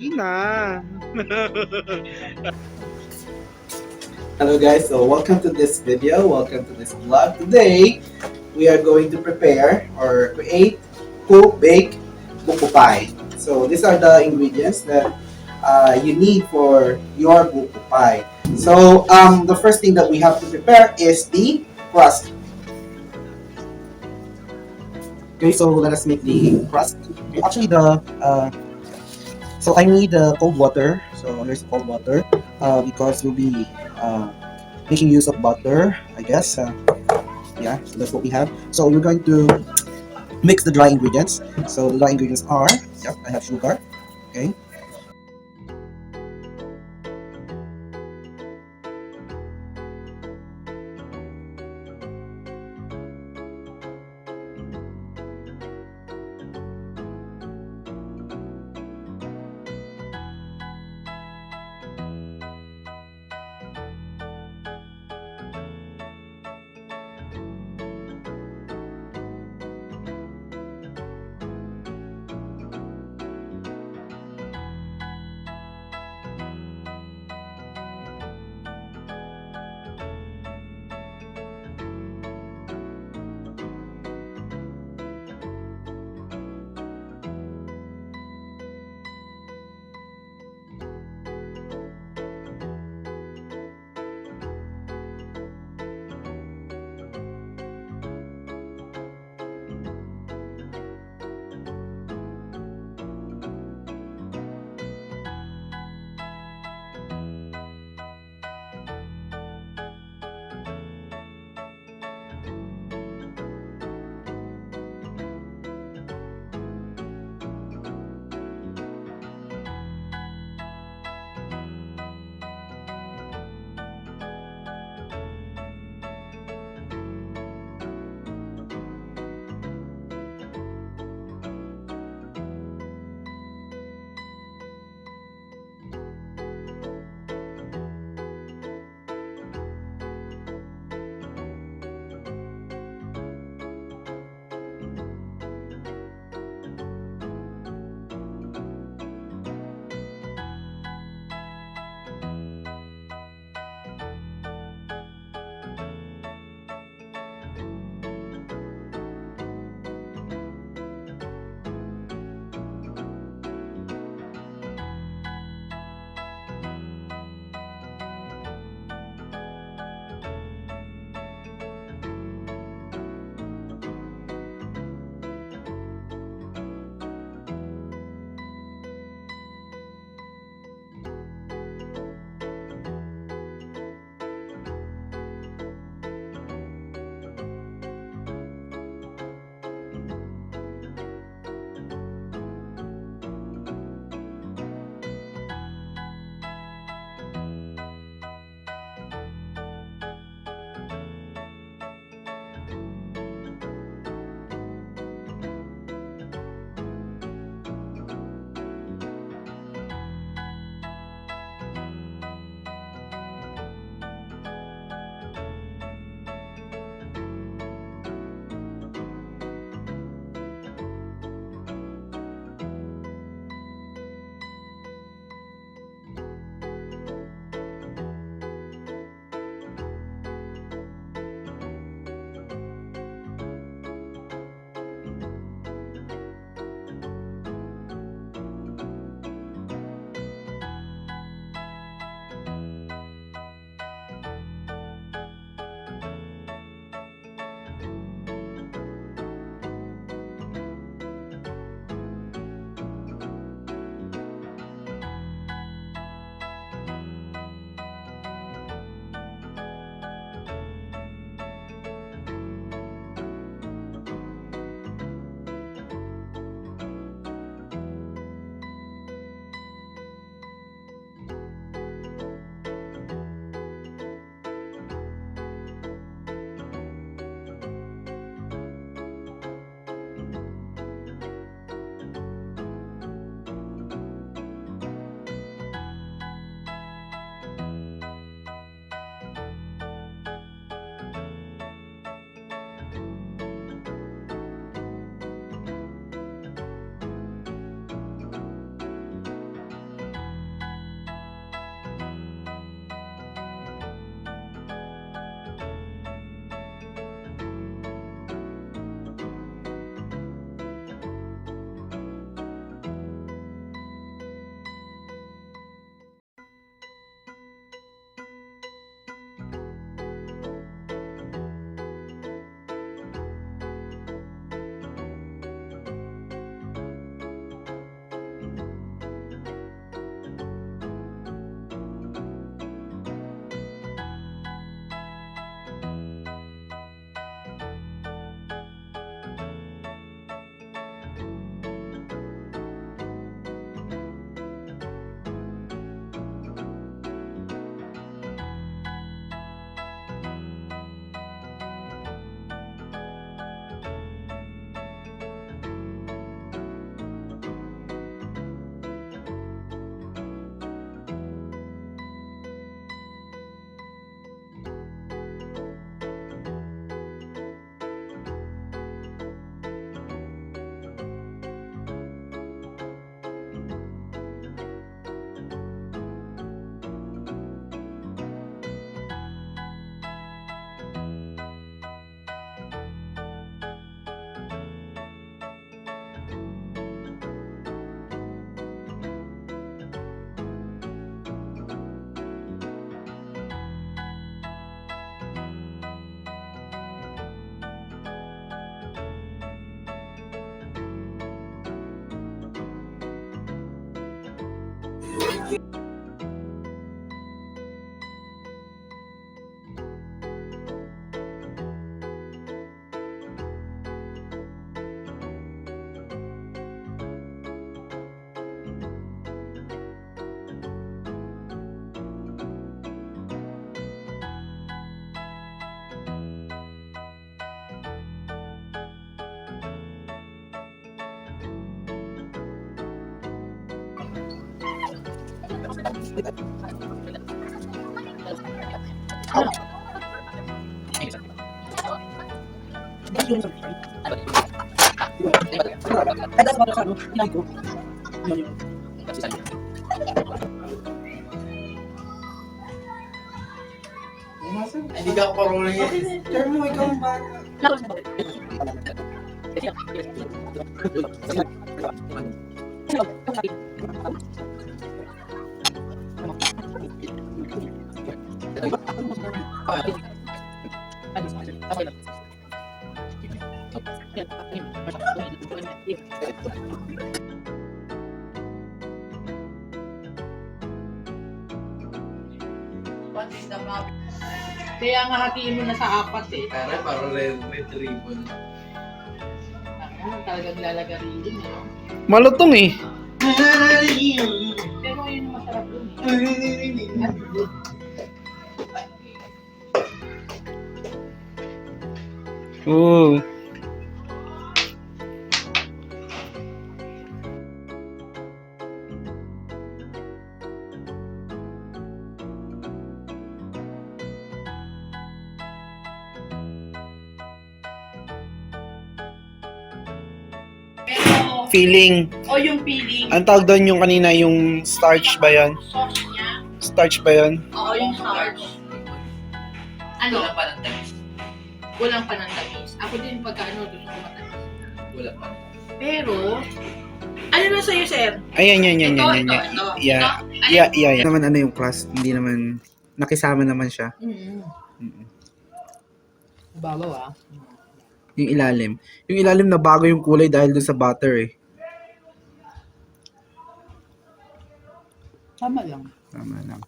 Sige na. Hello guys, so welcome to this video, welcome to this vlog. Today, we are going to prepare or create, cook, bake, buko pie. So these are the ingredients that you need for your buko pie. So the first thing that we have to prepare is the crust. Okay, so let us make the crust. Actually, so I need cold water. So here's cold water because we'll be making use of butter, I guess. Yeah, so that's what we have. So we're going to mix the dry ingredients. So the dry ingredients are, yep, I have sugar. Okay. Hindi ka ako parulong yan. Turn mo, ikaw ang bata. Kaya nga hatiin mo na sa apat eh. Para red ribbon. Talagang lalagarin din eh. Malutong eh. Pero yun yung masarap dun eh. Oo. Pero, Feeling. o yung feeling, Ang tawag doon yung kanina, yung starch ba yan? sauce niya, Starch ba yan? oo yung starch. Ano? Walang panantamis. Walang panantamis. Ako din pagkaano gusto ko matamis. Walang panantamis. Pero, ano na sa'yo, sir? Ayan, yan. Ito. Yeah. Ito. Yeah. Naman ano yung crust, hindi naman, nakisama naman siya. Mm-hmm. Babaw ah. Yung ilalim. Yung ilalim na bago yung kulay dahil doon sa butter eh. Tama lang. Tama lang.